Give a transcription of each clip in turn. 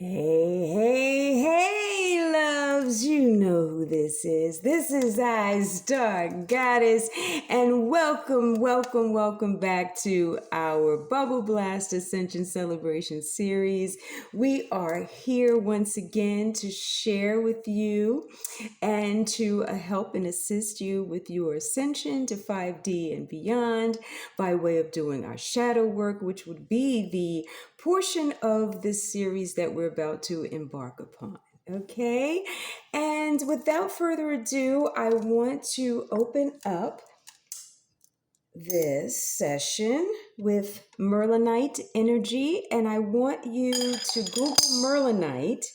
Hey, hey, hey, loves, you know who this is. This is I, Star Goddess, and welcome back to our Bubble Blast Ascension Celebration series. We are here once again to share with you and to help and assist you with your ascension to 5D and beyond by way of doing our shadow work, which would be the portion of this series that we're about to embark upon. Okay, and without further ado, I want to open up this session with Merlinite energy, and I want you to Google Merlinite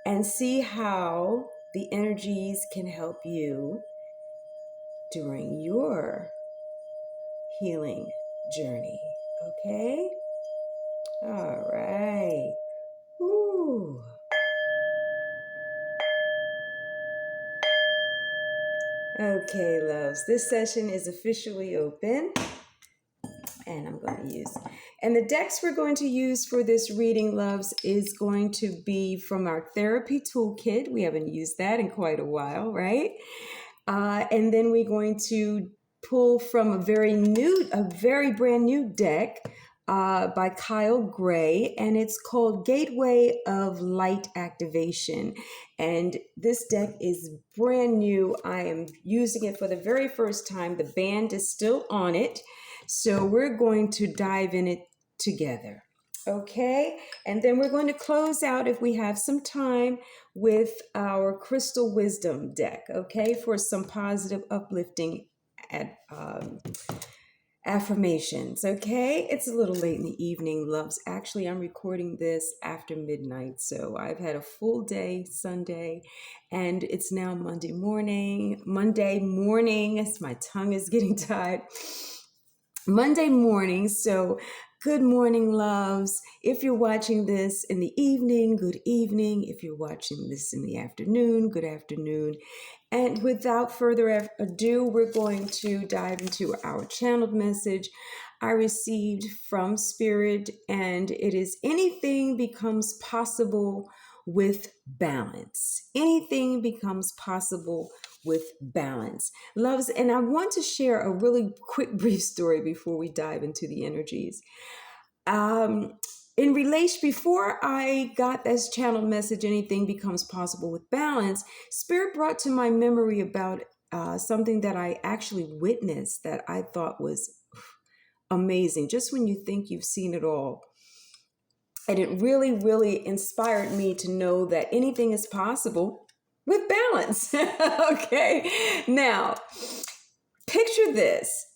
and see how the energies can help you during your healing journey. Okay? All right. Ooh. Okay, loves. This session is officially open, and I'm going to use. And the decks we're going to use for this reading, loves, is going to be from our therapy toolkit. We haven't used that in quite a while, right? And then we're going to pull from a very brand new deck by Kyle Gray, and it's called Gateway of Light Activation. And this deck is brand new. I am using it for the very first time. The band is still on it, so we're going to dive in it together. Okay, and then we're going to close out, if we have some time, with our Crystal Wisdom deck, okay, for some positive, uplifting affirmations, okay? It's a little late in the evening, loves. Actually, I'm recording this after midnight, so I've had a full day Sunday, and it's now Monday morning, as my tongue is getting tired. Monday morning, so good morning, loves. If you're watching this in the evening, good evening. If you're watching this in the afternoon, good afternoon. And without further ado, we're going to dive into our channeled message I received from Spirit, and it is anything becomes possible with balance. Anything becomes possible with balance. Loves, and I want to share a really quick, brief story before we dive into the energies. In relation, before I got this channeled message, anything becomes possible with balance, Spirit brought to my memory about something that I actually witnessed that I thought was amazing. Just when you think you've seen it all. And it really, really inspired me to know that anything is possible with balance. Okay. Now, picture this.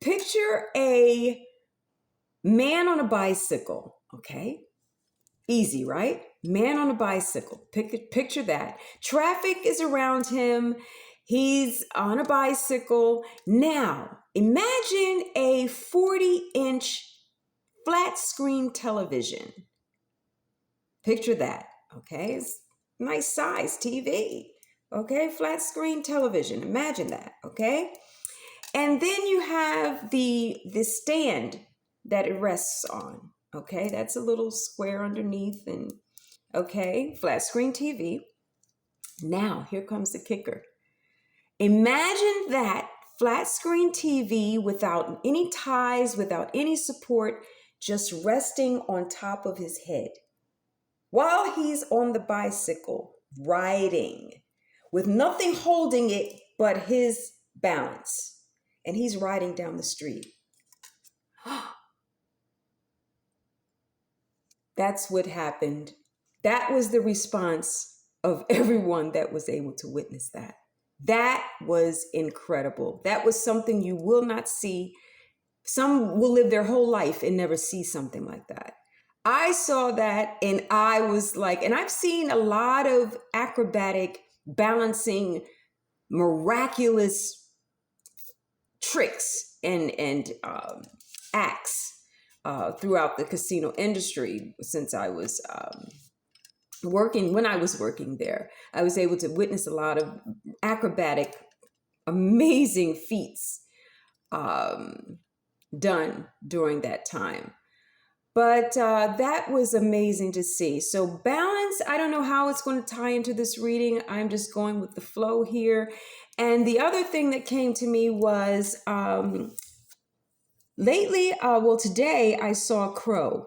Picture a man on a bicycle. Okay. Easy, right? Man on a bicycle. Picture that. Traffic is around him. He's on a bicycle. Now, imagine a 40-inch flat screen television. Picture that, okay? It's nice size TV, okay? Flat screen television, imagine that, okay? And then you have the stand that it rests on, okay? That's a little square underneath, and okay, flat screen TV. Now, here comes the kicker. Imagine that flat screen TV without any ties, without any support, just resting on top of his head, while he's on the bicycle riding with nothing holding it but his balance, and he's riding down the street. That's what happened. That was the response of everyone that was able to witness that. That was incredible. That was something you will not see. Some will live their whole life and never see something like that. I saw that and I was like, and I've seen a lot of acrobatic, balancing, miraculous tricks and acts throughout the casino industry since I was when I was working there. I was able to witness a lot of acrobatic, amazing feats done during that time. But that was amazing to see. So balance, I don't know how it's going to tie into this reading. I'm just going with the flow here. And the other thing that came to me was lately, today I saw a crow.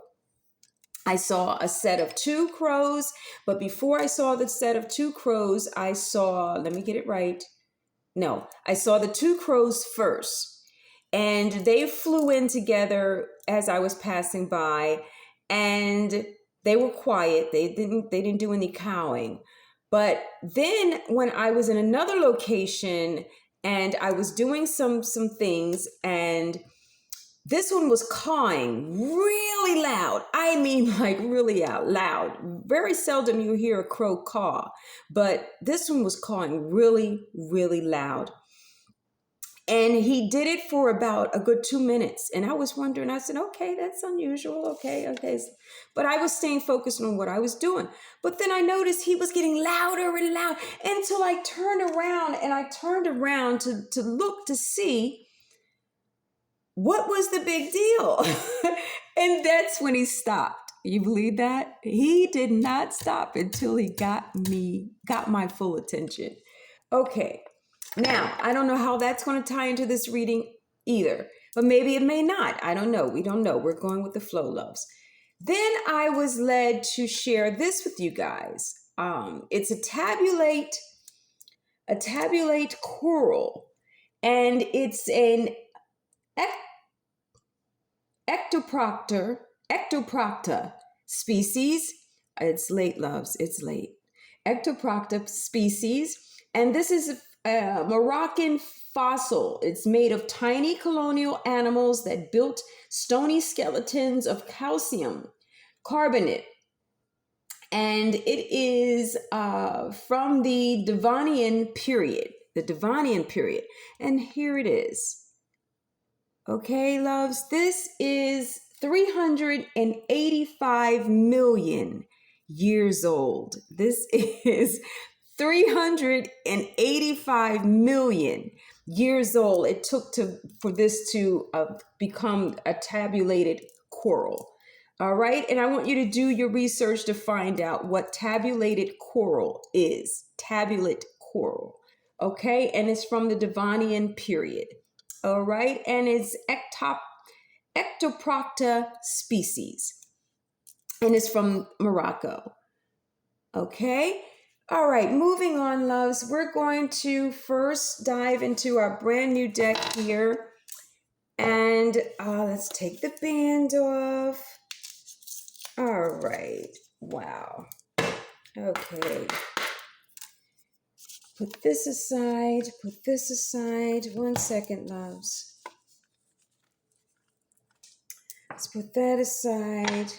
I saw a set of 2 crows, but before I saw the set of 2 crows, I saw, let me get it right. No, I saw the 2 crows first, and they flew in together as I was passing by, and they were quiet. They didn't do any cawing. But then when I was in another location and I was doing some things, and this one was cawing really loud. I mean, like really out loud. Very seldom you hear a crow caw, but this one was cawing really, really loud. And he did it for about a good 2 minutes. And I was wondering, I said, okay, that's unusual. Okay. But I was staying focused on what I was doing. But then I noticed he was getting louder and louder until I turned around, and I turned around to look to see what was the big deal? And that's when he stopped. You believe that? He did not stop until he got my full attention. Okay. Now, I don't know how that's going to tie into this reading either, but maybe it may not. I don't know. We don't know. We're going with the flow, loves. Then I was led to share this with you guys. It's a tabulate coral, and it's an ectoprocta species. It's late, loves. It's late. Ectoprocta species, and this is a Moroccan fossil. It's made of tiny colonial animals that built stony skeletons of calcium carbonate, and it is from the Devonian period. And here it is. Okay, loves, this is 385 million years old. This is 385 million years old. It took for this to become a tabulated coral. All right, and I want you to do your research to find out what tabulated coral is. Tabulate coral. Okay, and it's from the Devonian period. All right, and it's Ectoprocta species, and it's from Morocco. Okay, all right, moving on, loves. We're going to first dive into our brand new deck here, and let's take the band off. All right, wow. Okay. Put this aside. 1 second, loves. Let's put that aside.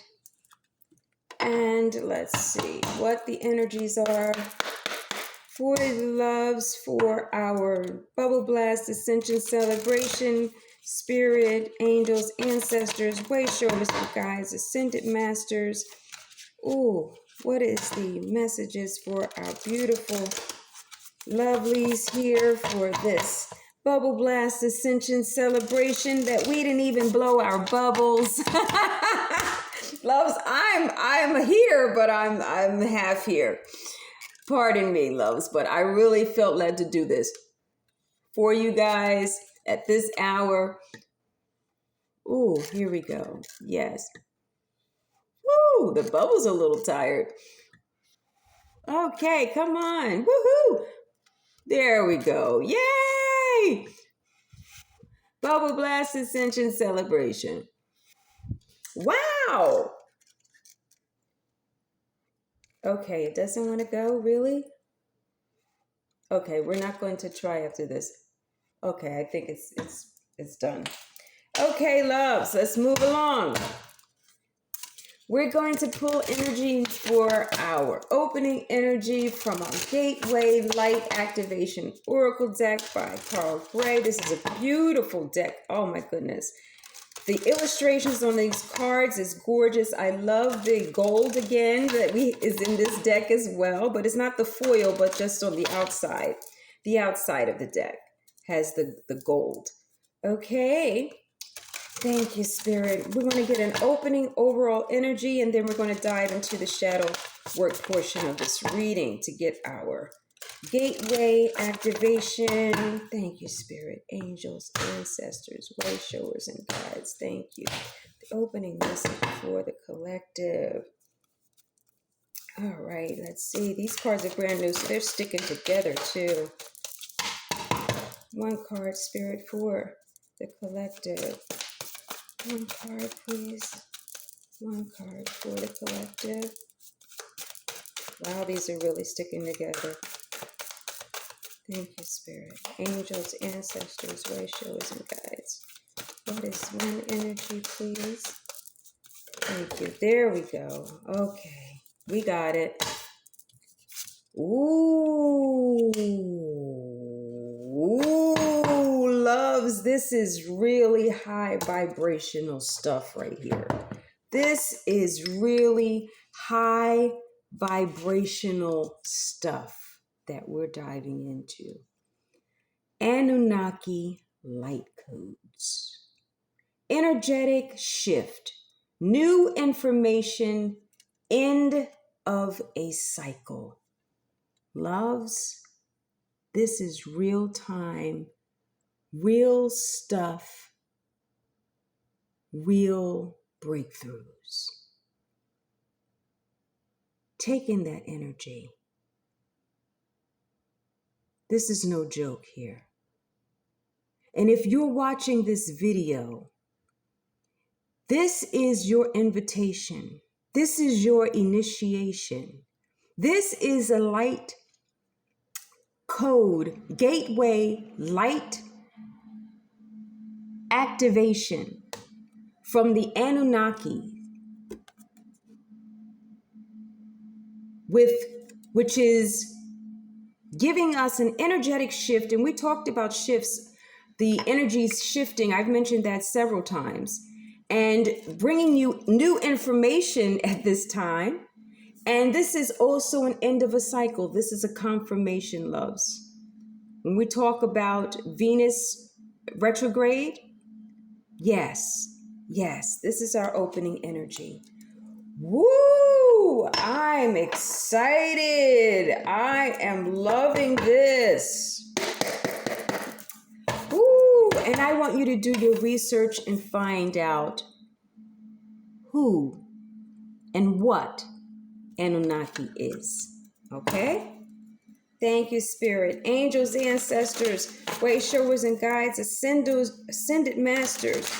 And let's see what the energies are for the loves for our Bubble Blast Ascension Celebration. Spirit, angels, ancestors, way shoulders, guides, ascended masters. Ooh, what is the messages for our beautiful lovelies here for this Bubble Blast Ascension Celebration that we didn't even blow our bubbles? Loves, I'm here, but I'm half here. Pardon me, loves, but I really felt led to do this for you guys at this hour. Ooh, here we go. Yes. Woo, the bubble's a little tired. Okay, come on. Woohoo! There we go. Yay! Bubble Blast Ascension Celebration. Wow! Okay, it doesn't want to go, really? Okay, we're not going to try after this. Okay, I think it's done. Okay, loves, let's move along. We're going to pull energy for our opening energy from our Gateway Light Activation Oracle deck by Carl Gray. This is a beautiful deck. Oh my goodness. The illustrations on these cards is gorgeous. I love the gold again that is in this deck as well, but it's not the foil, but just on the outside. The outside of the deck has the gold. Okay. Thank you, Spirit. We're going to get an opening overall energy, and then we're going to dive into the shadow work portion of this reading to get our gateway activation. Thank you, Spirit, angels, ancestors, way showers, and guides. Thank you. The opening message for the collective. All right, let's see. These cards are brand new, so they're sticking together too. One card, Spirit, for the collective. One card, please. One card for the collective. Wow, these are really sticking together. Thank you, Spirit. Angels, ancestors, way showers, and guides. What is one energy, please? Thank you. There we go. Okay, we got it. Ooh, loves, this is really high vibrational stuff right here. This is really high vibrational stuff that we're diving into. Anunnaki light codes. Energetic shift. New information. End of a cycle. Loves, this is real time, real stuff, real breakthroughs. Take in that energy. This is no joke here. And if you're watching this video, this is your invitation. This is your initiation. This is a light code, gateway, light activation from the Anunnaki, which is giving us an energetic shift. And we talked about shifts, the energies shifting. I've mentioned that several times, and bringing you new information at this time. And this is also an end of a cycle. This is a confirmation, loves. When we talk about Venus retrograde, yes, this is our opening energy. Woo! I'm excited. I am loving this. Woo! And I want you to do your research and find out who and what Anunnaki is. Okay? Thank you, Spirit. Angels, ancestors, way showers and guides, ascended masters,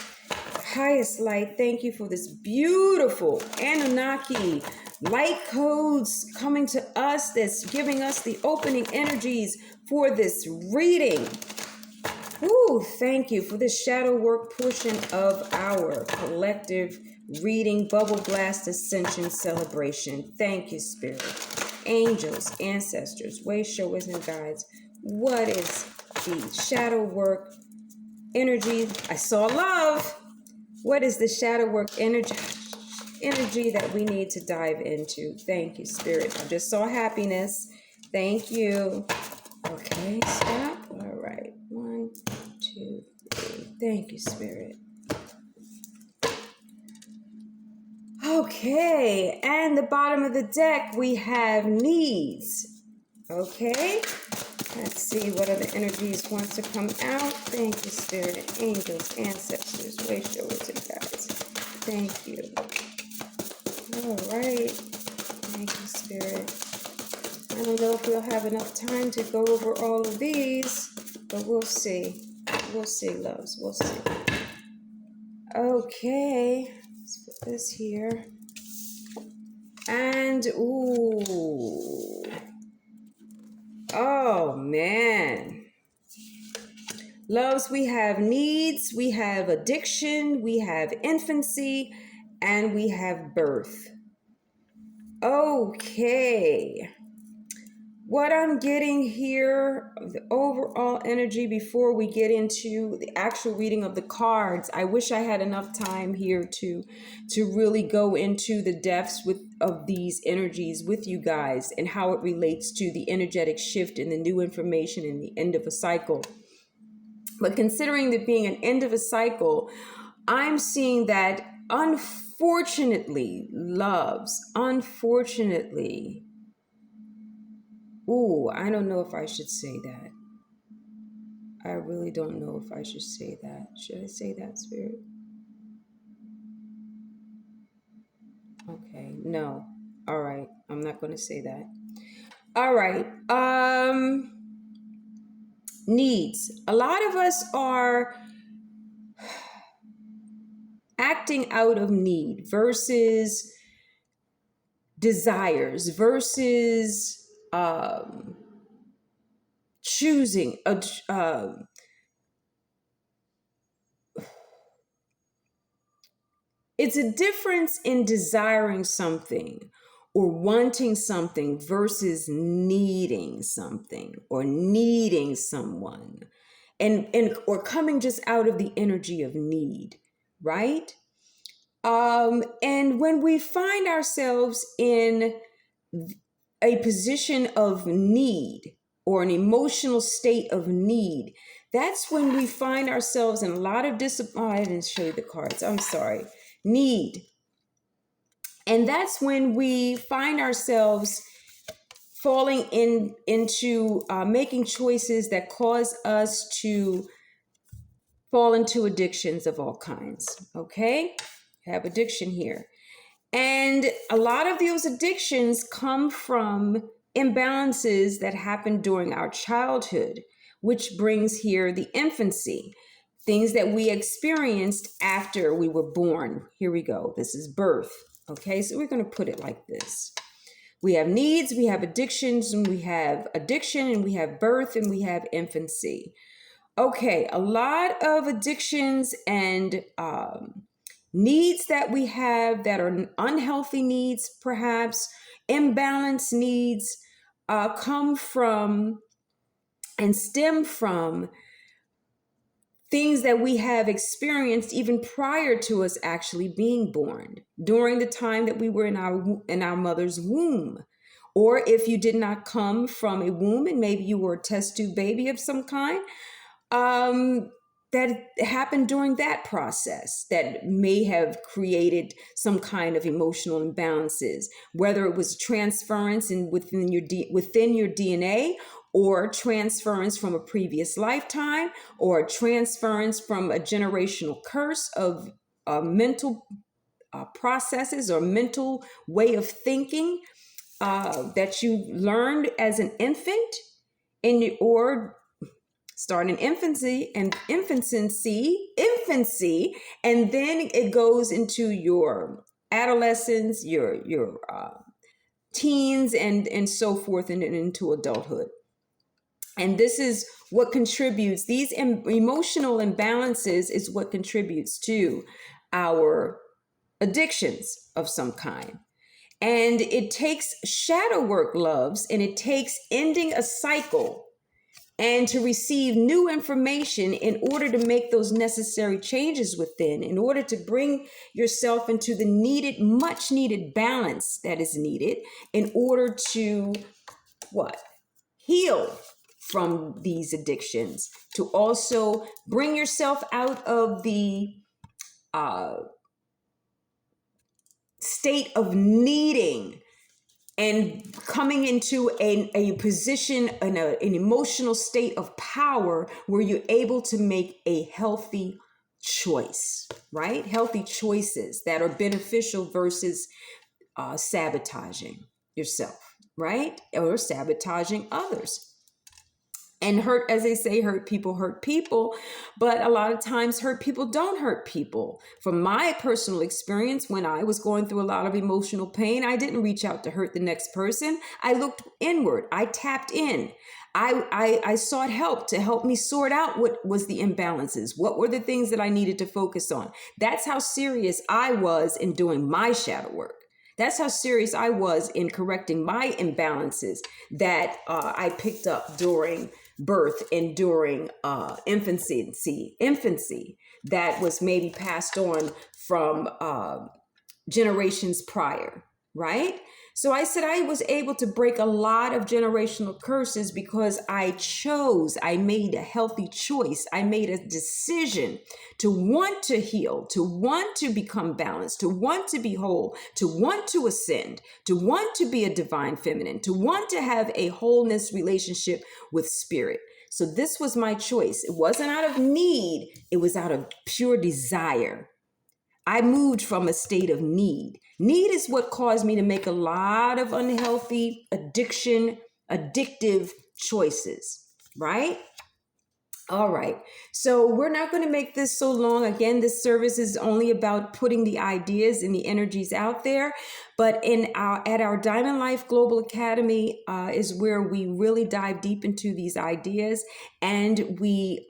highest light. Thank you for this beautiful Anunnaki light codes coming to us, that's giving us the opening energies for this reading. Ooh, thank you for this shadow work portion of our collective reading bubble blast ascension celebration. Thank you, Spirit. Angels, ancestors, way showers, and guides. What is the shadow work energy? I saw love. What is the shadow work energy that we need to dive into? Thank you, Spirit. I just saw happiness. Thank you. Okay, stop. All right. 1, 2, 3. Thank you, Spirit. Okay, and the bottom of the deck, we have needs. Okay, let's see what other energies want to come out. Thank you, Spirit, angels, ancestors, way showers, and guides. Thank you. All right, thank you, Spirit. I don't know if we'll have enough time to go over all of these, but we'll see. We'll see, loves, we'll see. Okay. Let's put this here. And, ooh. Oh, man. Loves, we have needs, we have addiction, we have infancy, and we have birth. Okay. What I'm getting here, the overall energy before we get into the actual reading of the cards, I wish I had enough time here to really go into the depths of these energies with you guys and how it relates to the energetic shift and the new information and the end of a cycle. But considering that being an end of a cycle, I'm seeing that unfortunately, loves, unfortunately, ooh, I don't know if I should say that. I really don't know if I should say that. Should I say that, Spirit? Okay, no. All right, I'm not going to say that. All right. Needs. A lot of us are acting out of need versus desires versus choosing it's a difference in desiring something or wanting something versus needing something or needing someone and or coming just out of the energy of need, right? And when we find ourselves in a position of need or an emotional state of need, that's when we find ourselves in a lot of discipline. Oh, I didn't show you the cards. I'm sorry. Need. And that's when we find ourselves falling into making choices that cause us to fall into addictions of all kinds. Okay? Have addiction here. And a lot of those addictions come from imbalances that happened during our childhood, which brings here the infancy, things that we experienced after we were born. Here we go. This is birth. Okay, so we're going to put it like this. We have needs, we have addictions, and we have addiction, and we have birth, and we have infancy. Okay, a lot of addictions and needs that we have that are unhealthy needs, perhaps imbalanced needs, come from and stem from things that we have experienced even prior to us actually being born, during the time that we were in our mother's womb. Or if you did not come from a womb and maybe you were a test tube baby of some kind, that happened during that process that may have created some kind of emotional imbalances, whether it was transference within your DNA, or transference from a previous lifetime, or transference from a generational curse of mental processes or mental way of thinking that you learned as an infant or start in infancy, and then it goes into your adolescence, your teens, and so forth, and into adulthood. And this is what contributes, these emotional imbalances is what contributes to our addictions of some kind. And it takes shadow work, loves, and it takes ending a cycle and to receive new information in order to make those necessary changes within, in order to bring yourself into the needed, much needed balance that is needed in order to what? Heal from these addictions, to also bring yourself out of the state of needing and coming into a position, an emotional state of power where you're able to make a healthy choice, right? Healthy choices that are beneficial versus sabotaging yourself, right? Or sabotaging others. And hurt, as they say, hurt people. But a lot of times hurt people don't hurt people. From my personal experience, when I was going through a lot of emotional pain, I didn't reach out to hurt the next person. I looked inward. I tapped in. I sought help to help me sort out what was the imbalances. What were the things that I needed to focus on? That's how serious I was in doing my shadow work. That's how serious I was in correcting my imbalances that I picked up during birth and during infancy that was maybe passed on from generations prior, right? So I said I was able to break a lot of generational curses because I made a healthy choice. I made a decision to want to heal, to want to become balanced, to want to be whole, to want to ascend, to want to be a divine feminine, to want to have a wholeness relationship with spirit. So this was my choice. It wasn't out of need, it was out of pure desire. I moved from a state of need. Need is what caused me to make a lot of unhealthy, addictive choices, right? All right. So we're not going to make this so long. Again, this service is only about putting the ideas and the energies out there. But at our Diamond Life Global Academy is where we really dive deep into these ideas, and we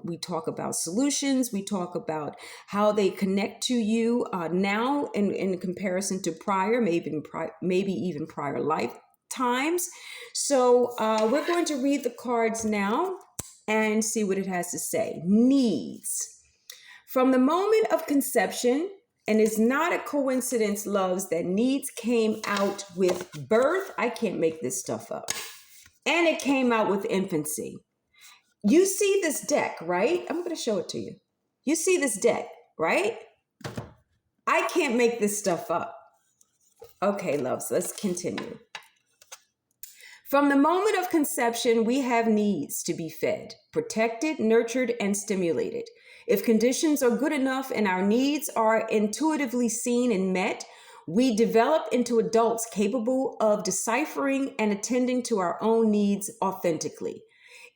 we talk about solutions. We talk about how they connect to you now in comparison to prior, maybe even prior lifetimes. So we're going to read the cards now and see what it has to say. Needs. From the moment of conception, and it's not a coincidence, loves, that needs came out with birth. I can't make this stuff up. And it came out with infancy. You see this deck, right? I'm going to show it to you. You see this deck, right? I can't make this stuff up. Okay, loves, let's continue. From the moment of conception, we have needs to be fed, protected, nurtured, and stimulated. If conditions are good enough and our needs are intuitively seen and met, we develop into adults capable of deciphering and attending to our own needs authentically.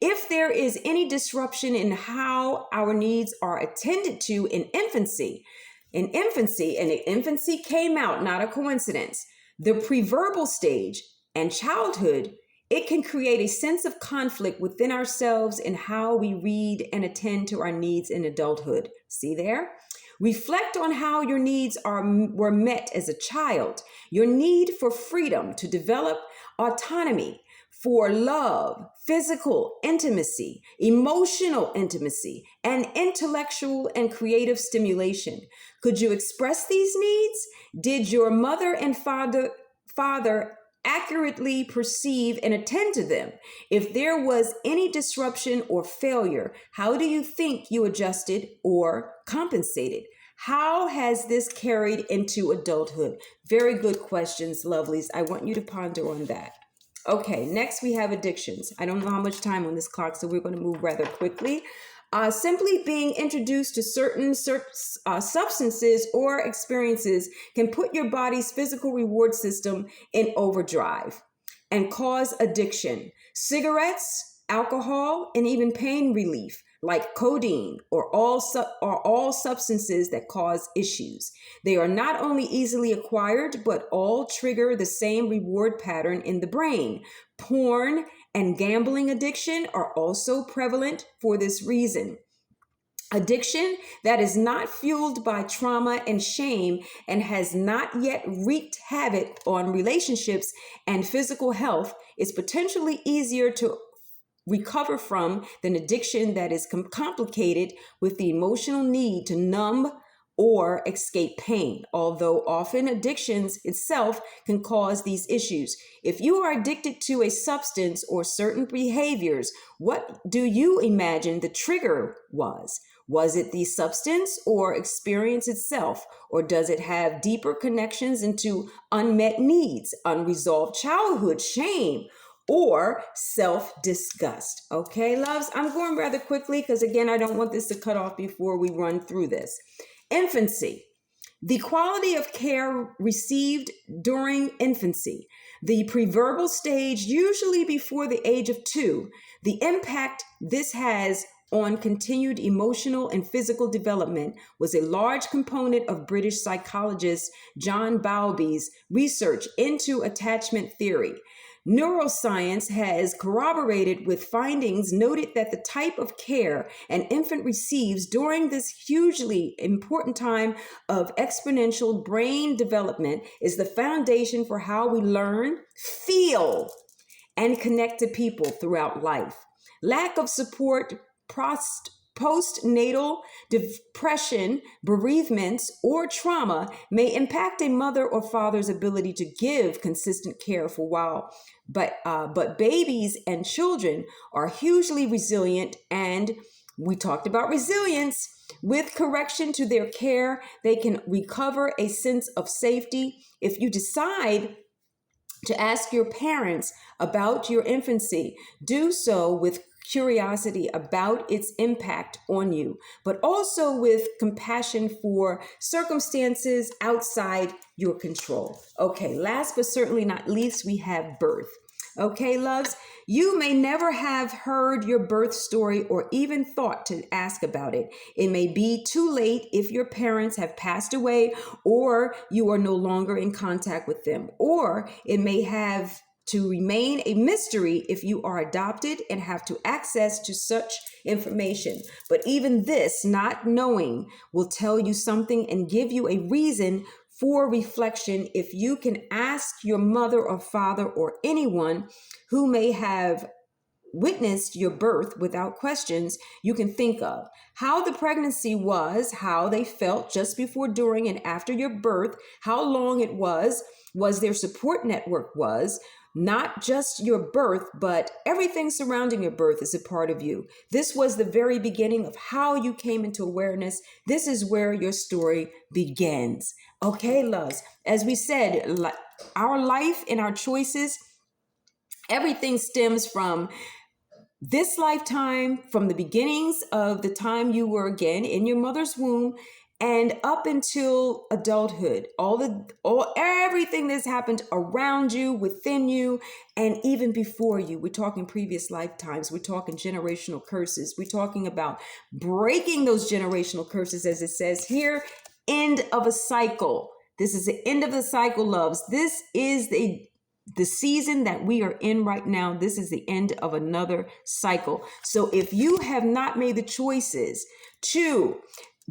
If there is any disruption in how our needs are attended to in infancy, and infancy came out, not a coincidence, the preverbal stage and childhood, it can create a sense of conflict within ourselves in how we read and attend to our needs in adulthood. See there? Reflect on how your needs were met as a child. Your need for freedom to develop autonomy, for love, physical intimacy, emotional intimacy, and intellectual and creative stimulation. Could you express these needs? Did your mother and father accurately perceive and attend to them? If there was any disruption or failure, how do you think you adjusted or compensated? How has this carried into adulthood? Very good questions, lovelies. I want you to ponder on that. Okay, next we have addictions. I don't know how much time on this clock, so we're going to move rather quickly. Simply being introduced to certain substances or experiences can put your body's physical reward system in overdrive and cause addiction. Cigarettes, alcohol, and even pain relief like codeine are all substances that cause issues. They are not only easily acquired, but all trigger the same reward pattern in the brain. Porn and gambling addiction are also prevalent for this reason. Addiction that is not fueled by trauma and shame and has not yet wreaked havoc on relationships and physical health is potentially easier to recover from than addiction that is complicated with the emotional need to numb or escape pain, although often addictions itself can cause these issues. If you are addicted to a substance or certain behaviors, what do you imagine the trigger was? Was it the substance or experience itself, or does it have deeper connections into unmet needs, unresolved childhood shame, or self-disgust? Okay, loves, I'm going rather quickly because, again, I don't want this to cut off before we run through this. Infancy. The quality of care received during infancy, the preverbal stage, usually before the age of 2, the impact this has on continued emotional and physical development was a large component of British psychologist John Bowlby's research into attachment theory. Neuroscience has corroborated with findings noted that the type of care an infant receives during this hugely important time of exponential brain development is the foundation for how we learn, feel, and connect to people throughout life. Lack of support Postnatal depression, bereavements, or trauma may impact a mother or father's ability to give consistent care for a while. But babies and children are hugely resilient, and we talked about resilience. With correction to their care, they can recover a sense of safety. If you decide to ask your parents about your infancy, do so with curiosity about its impact on you, but also with compassion for circumstances outside your control. Okay, last but certainly not least, we have birth. Okay, loves, you may never have heard your birth story or even thought to ask about it. It may be too late if your parents have passed away or you are no longer in contact with them, or it may have to remain a mystery if you are adopted and have to access to such information. But even this, not knowing, will tell you something and give you a reason for reflection if you can ask your mother or father or anyone who may have witnessed your birth without questions. You can think of how the pregnancy was, how they felt just before, during, and after your birth, how long it was their support network was. Not just your birth, but everything surrounding your birth is a part of you. This was the very beginning of how you came into awareness. This is where your story begins. Okay, loves, as we said, our life and our choices, everything stems from this lifetime, from the beginnings of the time you were again in your mother's womb and up until adulthood. Everything that's happened around you, within you, and even before you. We're talking previous lifetimes. We're talking generational curses. We're talking about breaking those generational curses, as it says here, end of a cycle. This is the end of the cycle, loves. This is the season that we are in right now. This is the end of another cycle. So if you have not made the choices to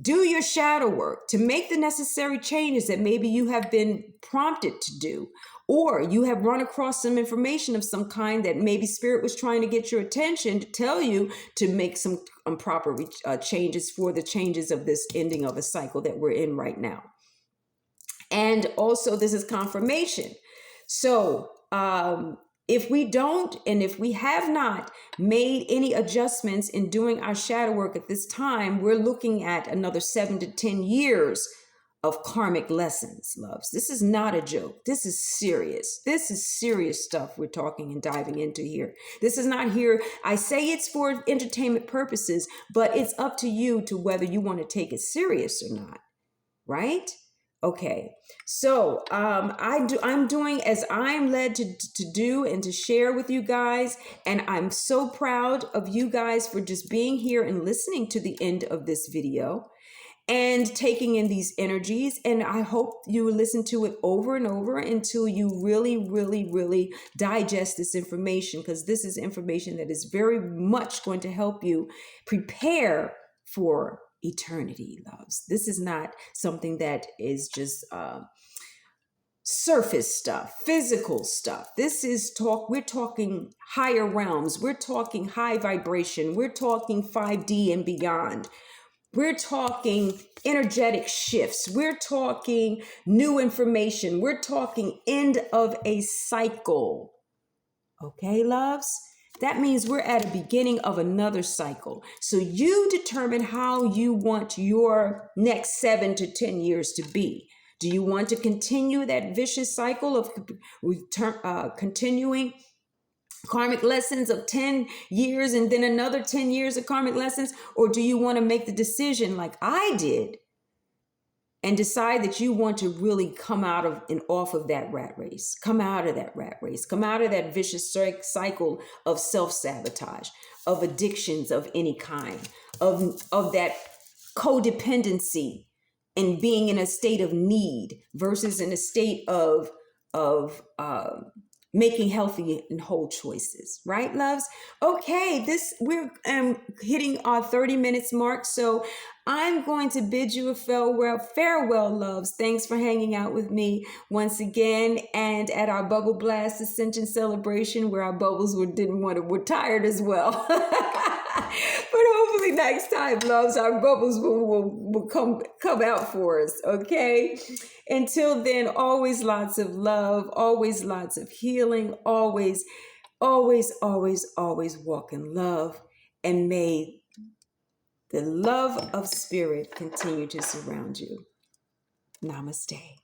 do your shadow work, to make the necessary changes that maybe you have been prompted to do, or you have run across some information of some kind that maybe Spirit was trying to get your attention to tell you to make some proper changes for the changes of this ending of a cycle that we're in right now. And also, this is confirmation. So if we don't, and if we have not made any adjustments in doing our shadow work at this time, we're looking at another 7 to 10 years of karmic lessons, loves. This is not a joke. This is serious. This is serious stuff we're talking and diving into here. This is not here. I say it's for entertainment purposes, but it's up to you to whether you want to take it serious or not, right? Okay, so I'm doing as I'm led to do and to share with you guys, and I'm so proud of you guys for just being here and listening to the end of this video and taking in these energies. And I hope you listen to it over and over until you really, really, really digest this information, because this is information that is very much going to help you prepare for eternity, loves. This is not something that is just surface stuff, physical stuff. This is we're talking higher realms. We're talking high vibration. We're talking 5D and beyond. We're talking energetic shifts. We're talking new information. We're talking end of a cycle. Okay, loves? That means we're at a beginning of another cycle. So you determine how you want your next 7 to 10 years to be. Do you want to continue that vicious cycle of continuing karmic lessons of 10 years and then another 10 years of karmic lessons? Or do you want to make the decision like I did and decide that you want to really come out of and off of that rat race, come out of that rat race, come out of that vicious cycle of self-sabotage, of addictions of any kind, of that codependency and being in a state of need versus in a state of making healthy and whole choices, right, loves? Okay, we're hitting our 30 minutes mark, so I'm going to bid you a farewell, loves. Thanks for hanging out with me once again, and at our Bubble Blast Ascension celebration, where our bubbles were tired as well. hopefully next time, loves, our bubbles will come out for us, okay? Until then, always lots of love, always lots of healing, always, always, always, always walk in love. And may the love of spirit continue to surround you. Namaste.